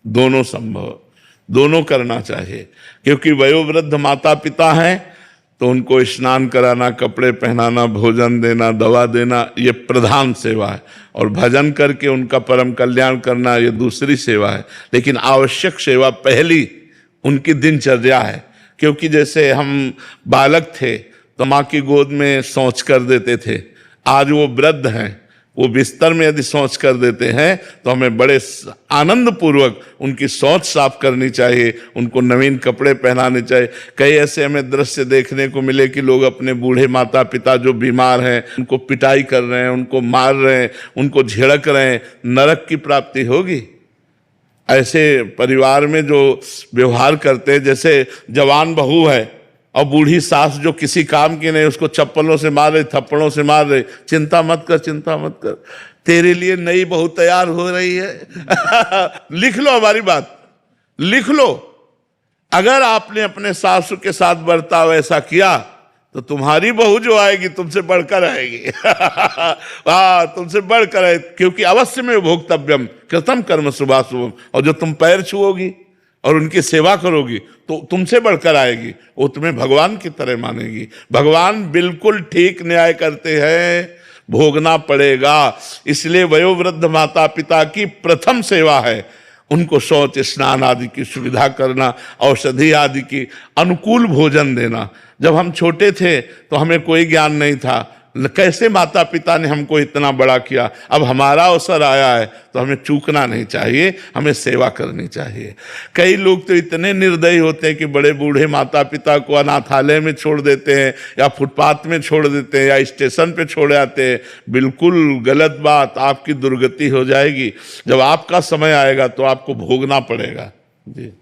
दोनों संभव, दोनों करना चाहिए। क्योंकि वयोवृद्ध माता पिता हैं तो उनको स्नान कराना, कपड़े पहनाना, भोजन देना, दवा देना, ये प्रधान सेवा है। और भजन करके उनका परम कल्याण करना ये दूसरी सेवा है। लेकिन आवश्यक सेवा पहली उनकी दिनचर्या है। क्योंकि जैसे हम बालक थे तो माँ की गोद में शौच कर देते थे, आज वो वृद्ध हैं, वो बिस्तर में यदि शौच कर देते हैं तो हमें बड़े आनंद पूर्वक उनकी शौच साफ करनी चाहिए, उनको नवीन कपड़े पहनाने चाहिए। कई ऐसे हमें दृश्य देखने को मिले कि लोग अपने बूढ़े माता पिता जो बीमार हैं उनको पिटाई कर रहे हैं, उनको मार रहे हैं, उनको झिड़क रहे हैं। नरक की प्राप्ति होगी ऐसे परिवार में जो व्यवहार करते हैं। जैसे जवान बहू है और बूढ़ी सास जो किसी काम की नहीं, उसको चप्पलों से मार रही, थप्पड़ों से मार रही। चिंता मत कर, चिंता मत कर, तेरे लिए नई बहू तैयार हो रही है। लिख लो हमारी बात, लिख लो। अगर आपने अपने सासू के साथ बर्ताव ऐसा किया तो तुम्हारी बहू जो आएगी तुमसे बढ़कर आएगी। तुमसे बढ़कर आए। क्योंकि अवश्य में भोक्तव्यम कृतम कर्म शुभाशुभम। और जो तुम पैर छुओगी और उनकी सेवा करोगी तो तुमसे बढ़कर आएगी, वो तुम्हें भगवान की तरह मानेगी। भगवान बिल्कुल ठीक न्याय करते हैं, भोगना पड़ेगा। इसलिए वयोवृद्ध माता पिता की प्रथम सेवा है उनको शौच स्नान आदि की सुविधा करना, औषधि आदि की अनुकूल भोजन देना। जब हम छोटे थे तो हमें कोई ज्ञान नहीं था, कैसे माता पिता ने हमको इतना बड़ा किया। अब हमारा अवसर आया है तो हमें चूकना नहीं चाहिए, हमें सेवा करनी चाहिए। कई लोग तो इतने निर्दयी होते हैं कि बड़े बूढ़े माता पिता को अनाथालय में छोड़ देते हैं, या फुटपाथ में छोड़ देते हैं, या स्टेशन पे छोड़ आते हैं। बिल्कुल गलत बात, आपकी दुर्गति हो जाएगी। जब आपका समय आएगा तो आपको भोगना पड़ेगा। जी।